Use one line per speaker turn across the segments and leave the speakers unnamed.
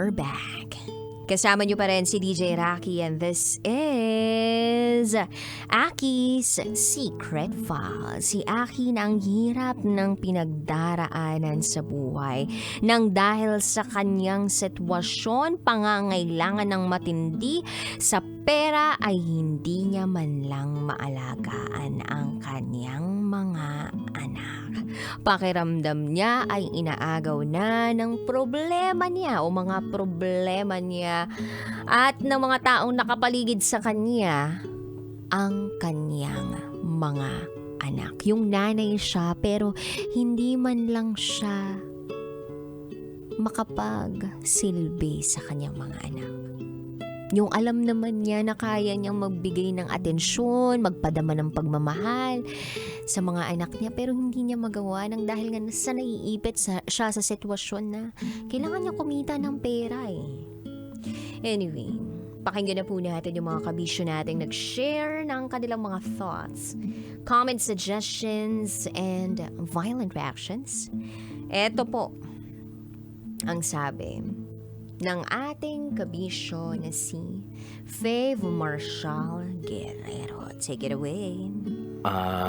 we're back. Kasama niyo pa rin si DJ Rocky and this is Aki's Secret Files. Si Aki na ang hirap ng pinagdaraanan sa buhay nang dahil sa kanyang sitwasyon, pangangailangan ng matindi sa pera ay hindi niya man lang maalagaan ang kanyang mga anak. Pakiramdam niya ay inaagaw na ng problema niya o mga problema niya at ng mga taong nakapaligid sa kanya ang kanyang mga anak. Yung nanay siya pero hindi man lang siya makapagsilbi sa kanyang mga anak. Yung alam naman niya na kaya niyang magbigay ng atensyon, magpadama ng pagmamahal sa mga anak niya pero hindi niya magawa nang dahil nga nasa naiipit siya sa sitwasyon na kailangan niya kumita ng pera eh. Anyway, pakinggan na po natin yung mga kabisyo nating nag-share ng kanilang mga thoughts, comment suggestions, and violent reactions. Eto po ang sabi ng ating kabisyo na si Fave Marshall Guerrero. Take it away.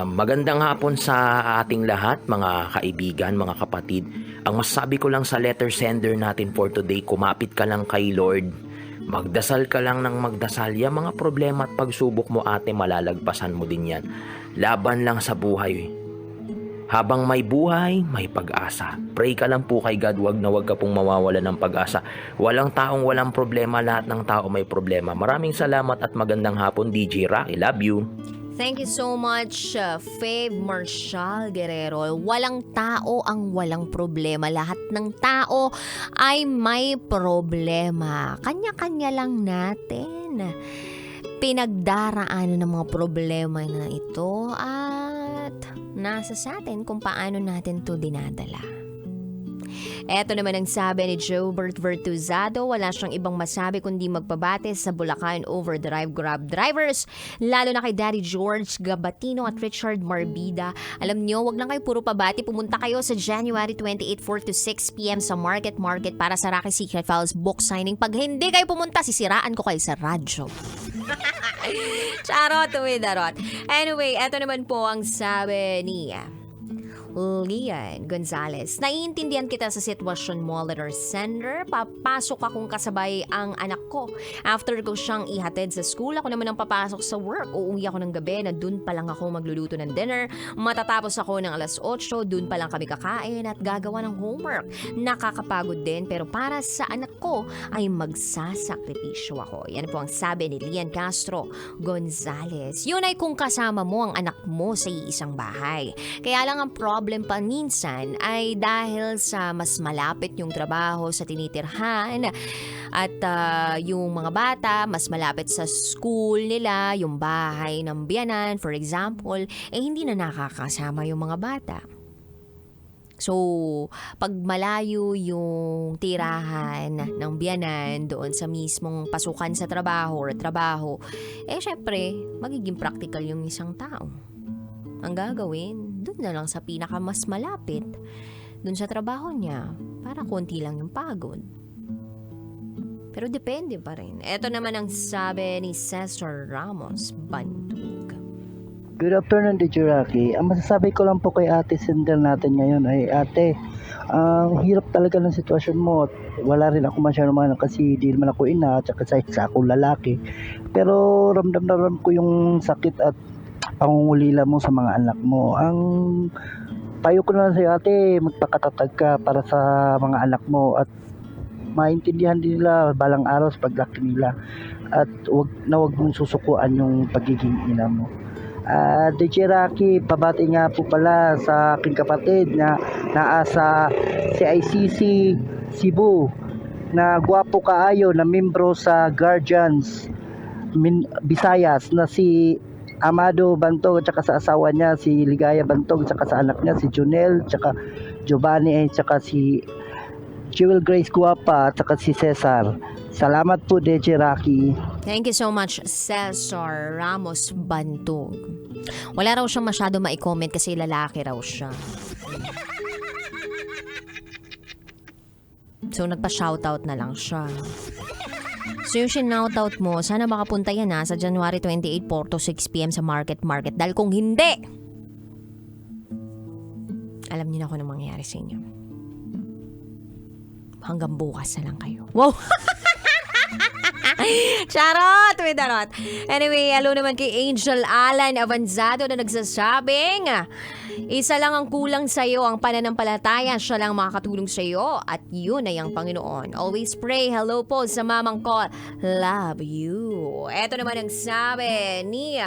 Magandang hapon sa ating lahat, mga kaibigan, mga kapatid. Ang masasabi ko lang sa letter sender natin for today, kumapit ka lang kay Lord. Magdasal ka lang ng magdasal. Yung mga problema at pagsubok mo, ate, malalagpasan mo din yan. Laban lang sa buhay. Habang may buhay, may pag-asa. Pray ka lang po kay God, wag ka pong mawawala ng pag-asa. Walang taong walang problema, lahat ng tao may problema. Maraming salamat at magandang hapon, DJ Rocky. Love you.
Thank you so much, Fave Marshall Guerrero. Walang tao ang walang problema. Lahat ng tao ay may problema. Kanya-kanya lang natin pinagdaraanan ng mga problema na ito at nasa sa atin kung paano natin to dinadala. Eto naman ang sabi ni Jobert Vertuzado, wala siyang ibang masabi kundi magpabate sa Bulacan Overdrive Grab drivers, lalo na kay Daddy George Gabatino at Richard Marbida. Alam nyo, wag lang kayo puro pabati, pumunta kayo sa January 28, 4 to 6 p.m. sa Market para sa Rocky Secret Files book signing. Pag hindi kayo pumunta, sisiraan ko kayo sa radyo. Charot, darot. Anyway, eto naman po ang sabi ni Lian Gonzalez. Naiintindihan kita sa sitwasyon mo, letter sender. Papasok akong kasabay ang anak ko. After ko siyang ihatid sa school, ako naman ang papasok sa work. Uuwi ako ng gabi na dun pa lang ako magluluto ng dinner. Matatapos ako ng alas 8, dun pa lang kami kakain at gagawa ng homework. Nakakapagod din pero para sa anak ko ay magsasakripisyo ako. Yan po ang sabi ni Lian Castro Gonzalez. Yun ay kung kasama mo ang anak mo sa iisang bahay. Kaya lang ang problem pa minsan ay dahil sa mas malapit yung trabaho sa tinitirhan at yung mga bata mas malapit sa school nila, yung bahay ng biyanan for example, hindi na nakakasama yung mga bata. So, pag malayo yung tirahan ng biyanan doon sa mismong pasukan sa trabaho, syempre, magiging practical yung isang tao. Ang gagawin, doon na lang sa pinaka mas malapit, doon sa trabaho niya, para konti lang yung pagod. Pero depende pa rin. Ito naman ang sabi ni Cesar Ramos Bandug.
Good afternoon, DJ Rocky. Ang masasabi ko lang po kay ate sender natin ngayon ay, ate, ang hirap talaga ng sitwasyon mo. Wala rin ako masyadong mga kasi di naman ako ina at saka isa akong lalaki. Pero ramdam na ram ko yung sakit at pangungulila mo sa mga anak mo. Ang payo ko na sa iyo, ate, magpakatatag ka para sa mga anak mo at maintindihan din nila balang araw sa paglaki nila at wag mong susukuan yung pagiging ina mo. DJ Rocky, pabati nga po pala sa aking kapatid na naasa CICC Cebu na gwapo kaayo na membro sa Guardians Visayas na si Amado Bantog at saka sa asawa niya si Ligaya Bantog at saka sa anak niya si Junel at saka Giovanni at saka si Jewel Grace Guapa at saka si Cesar. Salamat po, DJ Rocky.
Thank you so much, Cesar Ramos Bantog. Wala raw siyang masyado ma-comment kasi lalaki raw siya. So, nagpa-shoutout na lang siya. So, yung sinoutout mo, sana makapunta yan sa January 28, 4 to 6 p.m. sa Market. Dahil kung hindi, alam niyo na kung ano mangyayari sa inyo. Hanggang bukas na lang kayo. Wow! Charot! With darot. Anyway, hello naman kay Angel Alan Avanzado na nagsasabing, isa lang ang kulang sa'yo, ang pananampalataya, siya lang makakatulong sa'yo at yun ay ang Panginoon. Always pray. Hello po sa mamang ko. Love you. Eto naman ang sabi ni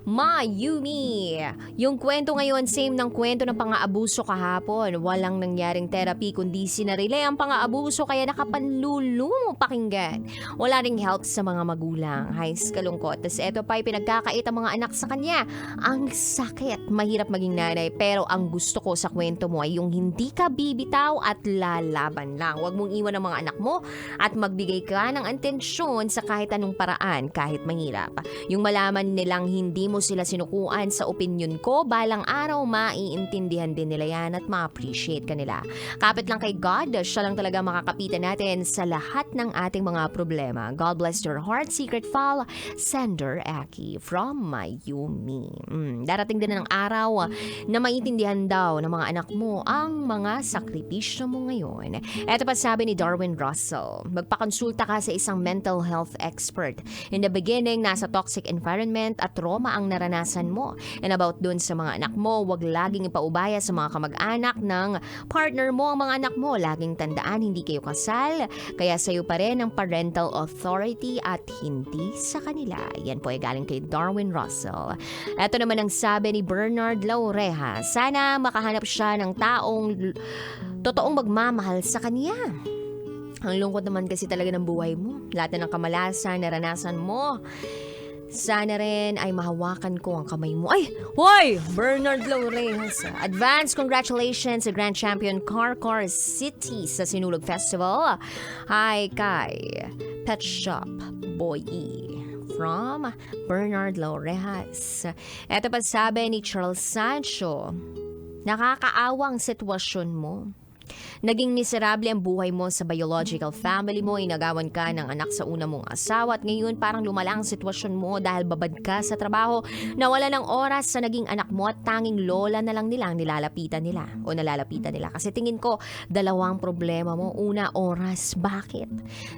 Ma Yumi. Yung kwento ngayon, same ng kwento ng pang-aabuso kahapon. Walang nangyaring therapy kundi sinarili ang pang-aabuso kaya nakapanlulumo pakinggan. Wala ring help sa mga magulang. Hais kalungkot. Tapos eto pa, pinagkakait ang mga anak sa kanya. Ang sakit. Mahirap maging nanay. Pero ang gusto ko sa kwento mo ay yung hindi ka bibitaw at lalaban lang. Huwag mong iwan ang mga anak mo at magbigay ka ng atensyon sa kahit anong paraan, kahit mahirap. Yung malaman nilang hindi mo sila sinukuan sa opinion ko, balang araw maiintindihan din nila yan at ma-appreciate ka nila. Kapit lang kay God, siya lang talaga makakapitan natin sa lahat ng ating mga problema. God bless your heart. Secret file, Sender Aki from Mayumi. Darating din ng araw na maintindihan daw ng mga anak mo ang mga sakripisyo mo ngayon. Ito pa sabi ni Darwin Russell, magpakonsulta ka sa isang mental health expert. In the beginning, nasa toxic environment at trauma ang naranasan mo. And about dun sa mga anak mo, wag laging ipaubaya sa mga kamag-anak ng partner mo ang mga anak mo. Laging tandaan, hindi kayo kasal, kaya sa'yo pa rin ang parental authority at hindi sa kanila. Yan po ay galing kay Darwin Russell. Ito naman ang sabi ni Bernard Laureja, sana makahanap siya ng taong totoong magmamahal sa kanya. Ang lungkot naman kasi talaga ng buhay mo. Lahat na ng kamalasan, naranasan mo. Sana rin ay mahawakan ko ang kamay mo. Ay! Hoy! Bernard Laurejas. Advance congratulations sa Grand Champion Car City sa Sinulog Festival. Hi kay Pet Shop Boy E. From Bernard Laurejas. Ito pa sabi ni Charles Sancho, nakakaawang sitwasyon mo. Naging miserable ang buhay mo sa biological family mo, inagawan ka ng anak sa una mong asawa at ngayon parang lumala ang sitwasyon mo dahil babad ka sa trabaho, nawala ng oras sa naging anak mo at tanging lola na lang nila ang nilalapitan nila. Kasi tingin ko, dalawang problema mo. Una, oras. Bakit?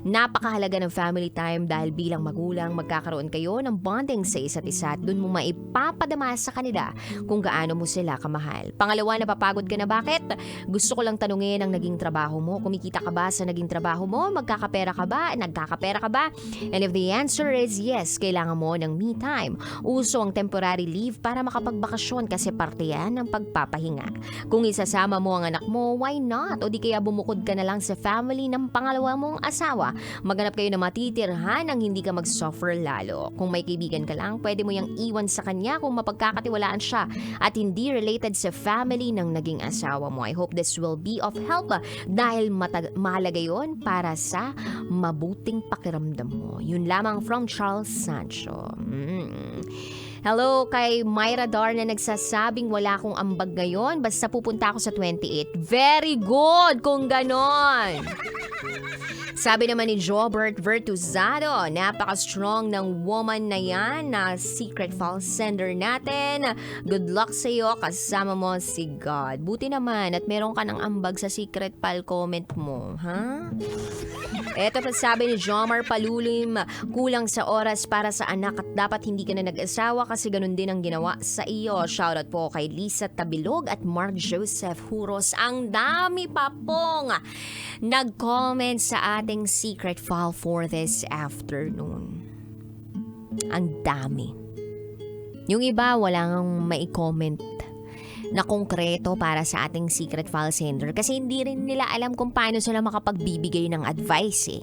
Napakahalaga ng family time dahil bilang magulang, magkakaroon kayo ng bonding sa isa't isa at dun mo maipapadama sa kanila kung gaano mo sila kamahal. Pangalawa, napapagod ka na. Bakit? Gusto ko lang tanungin ang naging trabaho mo. Kumikita ka ba sa naging trabaho mo? Magkakapera ka ba? Nagkakapera ka ba? And if the answer is yes, kailangan mo ng me time. Uso ang temporary leave para makapagbakasyon kasi parte yan ng pagpapahinga. Kung isasama mo ang anak mo, why not? O di kaya bumukod ka na lang sa family ng pangalawa mong asawa. Maghanap kayo na matitirhan ang hindi ka mag-suffer lalo. Kung may kaibigan ka lang, pwede mo yang iwan sa kanya kung mapagkakatiwalaan siya at hindi related sa family ng naging asawa mo. I hope this will be of help dahil mahalaga yun para sa mabuting pakiramdam mo. Yun lamang from Charles Sancho. Hello kay Myra Dar na nagsasabing wala akong ambag ngayon basta pupunta ako sa 28. Very good kung ganon. Sabi naman ni Jobert Vertuzado, napaka-strong ng woman na yan na secret file sender natin. Good luck sa iyo, kasama mo si God. Buti naman at meron ka ng ambag sa secret file comment mo, ha? Eto pa sabi ni Jomar Palulim, kulang sa oras para sa anak at dapat hindi ka na nag-asawa kasi ganun din ang ginawa sa iyo. Shoutout po kay Lisa Tabilog at Mark Joseph Huros. Ang dami pa pong nag-comment sa ating secret file for this afternoon. Ang dami. Yung iba walang mai-comment na konkreto para sa ating secret file sender kasi hindi rin nila alam kung paano sila makapagbibigay ng advice eh.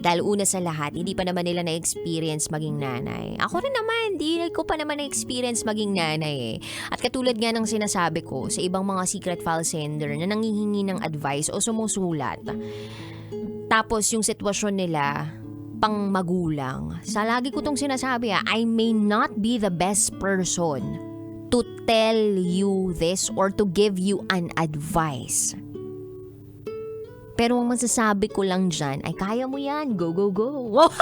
Dahil una sa lahat, hindi pa naman nila na-experience maging nanay. Ako rin naman, hindi ko pa naman na-experience maging nanay eh. At katulad nga ng sinasabi ko sa ibang mga secret file sender na nangihingi ng advice o sumusulat. Tapos yung sitwasyon nila, pang magulang. Sa lagi ko tong sinasabi I may not be the best person to tell you this or to give you an advice. Pero ang masasabi ko lang dyan ay kaya mo yan. Go, go, go. Wow.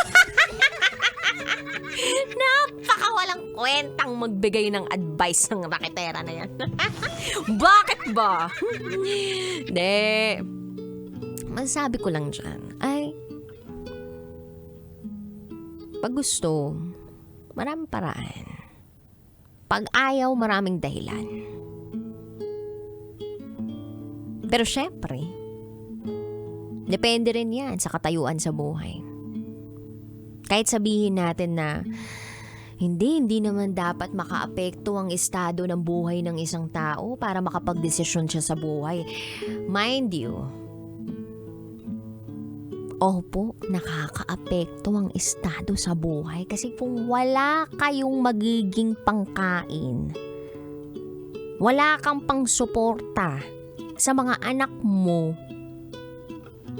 Napakawalang kwentang magbigay ng advice ng raketera na yan. Bakit ba? Hindi. Masasabi ko lang dyan ay pag gusto, maraming paraan. Pag ayaw, maraming dahilan. Pero syempre, depende rin yan sa katayuan sa buhay. Kahit sabihin natin na hindi naman dapat makaapekto ang estado ng buhay ng isang tao para makapagdesisyon siya sa buhay. Mind you, opo, nakakaapekto ang estado sa buhay kasi kung wala kayong magiging pangkain, wala kang pangsuporta sa mga anak mo,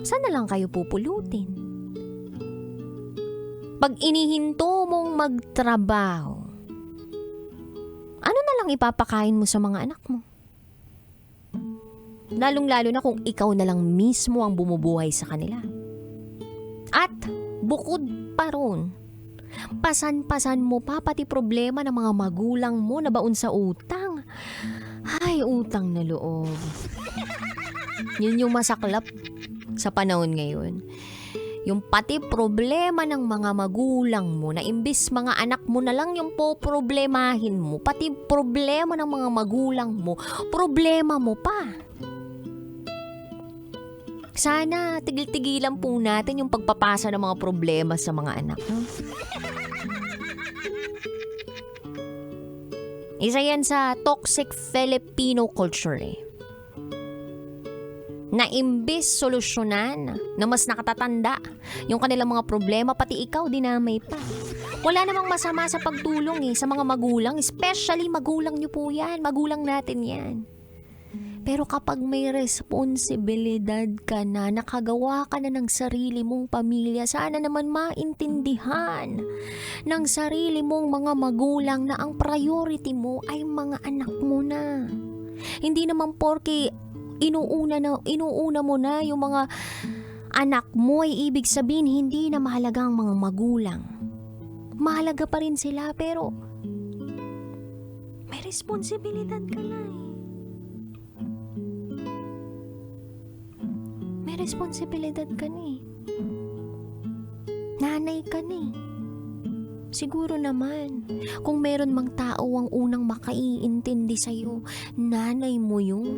saan na lang kayo pupulutin? Pag inihinto mong magtrabaho, ano na lang ipapakain mo sa mga anak mo? Lalong-lalo na kung ikaw na lang mismo ang bumubuhay sa kanila. At bukod pa ron, pasan-pasan mo pa pati problema ng mga magulang mo na baon sa utang. Ay, utang na loob. Yun yung masaklap sa panahon ngayon. Yung pati problema ng mga magulang mo na imbis mga anak mo na lang yung poproblemahin mo, pati problema ng mga magulang mo, problema mo pa. Sana tigil-tigilan po natin yung pagpapasa ng mga problema sa mga anak. Isa yan sa toxic Filipino culture na imbis solusyonan na mas nakatatanda yung kanilang mga problema, pati ikaw dinamay pa. Wala namang masama sa pagtulong sa mga magulang, especially magulang nyo po yan, magulang natin yan. Pero kapag may responsibilidad ka na, nakagawa ka na ng sarili mong pamilya, sana naman maintindihan ng sarili mong mga magulang na ang priority mo ay mga anak mo na. Hindi naman porke inuuna mo na yung mga anak mo ay ibig sabihin hindi na mahalaga ang mga magulang. Mahalaga pa rin sila pero may responsibilidad ka na May responsibilidad ka na Nanay ka na Siguro naman, kung meron mang tao ang unang makaiintindi sa'yo, nanay mo yun.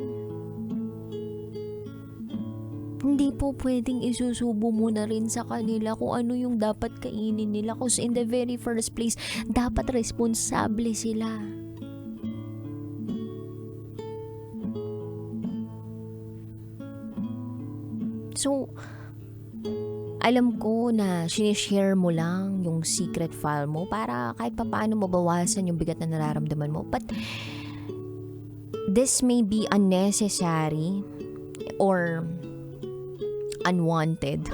Hindi po pwedeng isusubo mo na rin sa kanila kung ano yung dapat kainin nila. Kasi in the very first place, dapat responsable sila. So, alam ko na sinishare mo lang yung secret file mo para kahit papaano mabawasan yung bigat na nararamdaman mo. But, this may be unnecessary or unwanted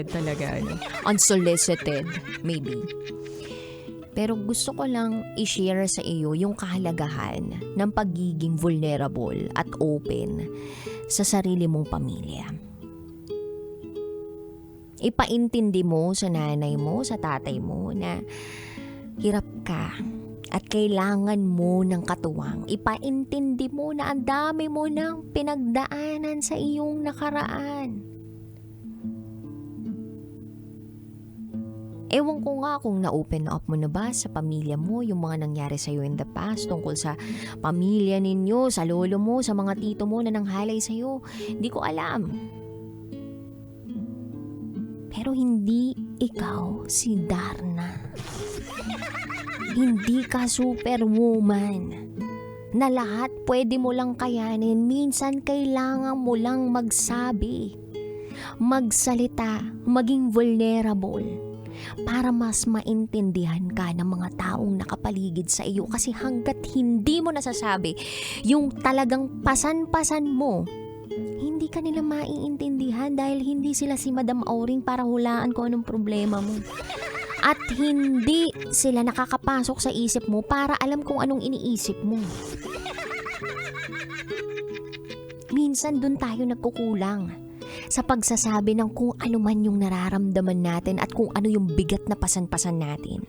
talaga, unsolicited maybe. Pero gusto ko lang i-share sa iyo yung kahalagahan ng pagiging vulnerable at open sa sarili mong pamilya. Ipaintindi mo sa nanay mo, sa tatay mo na hirap ka at kailangan mo ng katuwang. Ipaintindi mo na ang dami mo ng pinagdaanan sa iyong nakaraan. Ewan ko nga kung na-open up mo na ba sa pamilya mo yung mga nangyari sa'yo in the past tungkol sa pamilya ninyo, sa lolo mo, sa mga tito mo na nanghalay sa'yo. Hindi ko alam. Pero hindi ikaw si Darna. Hindi ka superwoman na lahat pwede mo lang kayanin. Minsan kailangan mo lang magsabi, magsalita, maging vulnerable para mas maintindihan ka ng mga taong nakapaligid sa iyo. Kasi hanggat hindi mo nasasabi yung talagang pasan-pasan mo, hindi ka nila maiintindihan dahil hindi sila si Madam Auring para hulaan kung anong problema mo. At hindi sila nakakapasok sa isip mo para alam kung anong iniisip mo. Minsan dun tayo nagkukulang. sa pagsasabi ng kung ano man yung nararamdaman natin at kung ano yung bigat na pasan-pasan natin.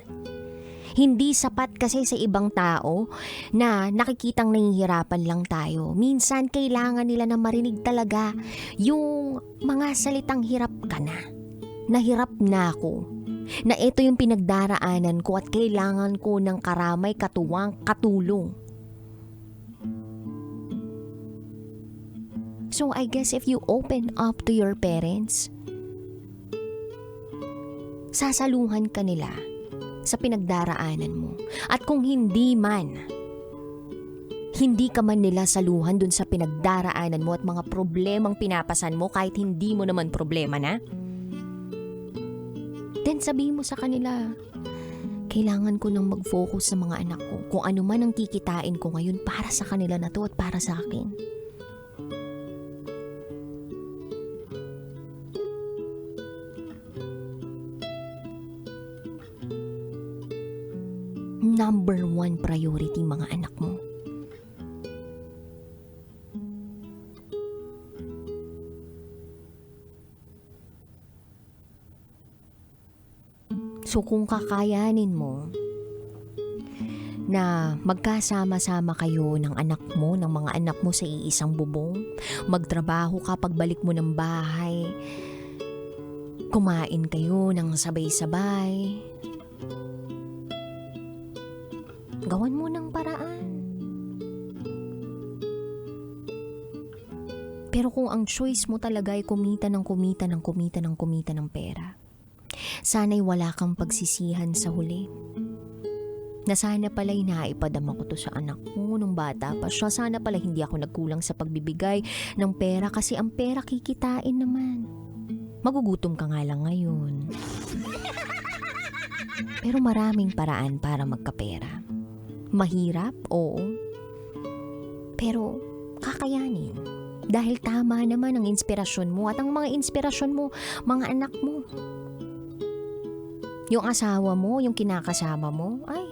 Hindi sapat kasi sa ibang tao na nakikitang nahihirapan lang tayo. Minsan kailangan nila na marinig talaga yung mga salitang hirap ka na. Nahirap na ako. Na ito yung pinagdaraanan ko at kailangan ko ng karamay, katuwang, katulong. So I guess if you open up to your parents, sasaluhan ka nila sa pinagdaraanan mo. At kung hindi ka man nila saluhan dun sa pinagdaraanan mo at mga problemang pinapasan mo kahit hindi mo naman problema na, then sabihin mo sa kanila, kailangan ko nang mag-focus sa mga anak ko. Kung ano man ang kikitain ko ngayon para sa kanila na to at para sa akin. Number 1 priority mga anak mo. So kung kakayanin mo na magkasama-sama kayo ng anak mo, ng mga anak mo sa iisang bubong, magtrabaho ka pagbalik mo ng bahay, kumain kayo ng sabay-sabay, gawan mo ng paraan. Pero kung ang choice mo talaga ay kumita ng pera, sana'y wala kang pagsisihan sa huli. Na sana pala'y naipadama ko to sa anak mo nung bata pa siya. Sana pala hindi ako nagkulang sa pagbibigay ng pera kasi ang pera kikitain naman. Magugutom ka nga lang ngayon. Pero maraming paraan para magkapera. Mahirap, oo. Pero kakayanin. Dahil tama naman ang inspirasyon mo at ang mga inspirasyon mo, mga anak mo. Yung asawa mo, yung kinakasama mo, ay,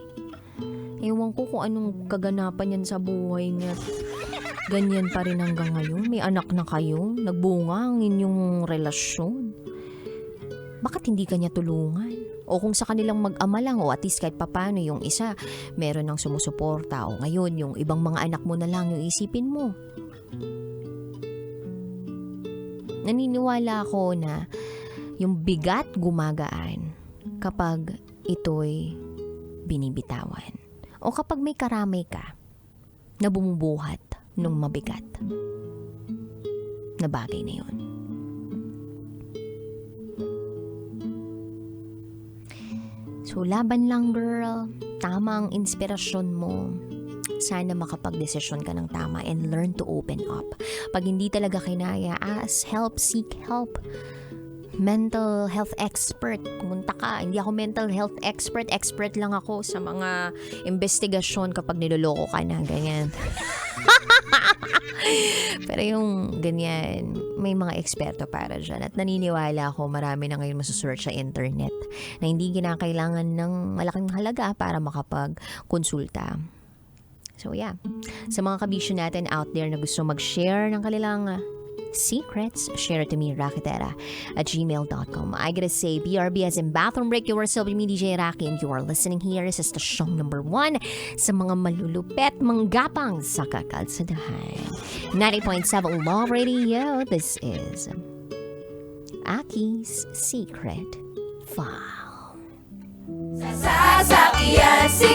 ewan ko kung anong kaganapan yan sa buhay niya. Ganyan pa rin hanggang ngayon. May anak na kayo, nagbunga ang inyong relasyon. Bakit hindi ka niya tulungan? O kung sa kanilang mag-ama lang, o at least kahit papano yung isa, meron ng sumusuporta. O ngayon, yung ibang mga anak mo na lang yung isipin mo. Naniniwala ako na yung bigat gumagaan kapag ito'y binibitawan. O kapag may karamay ka na bumubuhat ng mabigat na bagay na yun. So, laban lang girl. Tama ang inspirasyon mo. Sana makapag-desisyon ka ng tama and learn to open up. Pag hindi talaga kinaya, ask help, seek help. Mental health expert. Pumunta ka. Hindi ako mental health expert. Expert lang ako sa mga investigasyon kapag niloloko ka na. Ganyan. Pero yung ganyan, may mga eksperto para dyan. At naniniwala ako marami na ngayon masusearch sa internet na hindi kinakailangan ng malaking halaga para makapag-konsulta. So yeah, sa mga kabisyo natin out there na gusto mag-share ng kanilang secrets, share it to me, rakitera@gmail.com. I gotta say, BRB as in Bathroom Break, you are still with me, DJ Raki, and you are listening here sa station number 1 sa mga malulupet, manggapang sa kakalsadahan. 90.7 Love Radio, this is Aki's Secret File.
Sasakyan si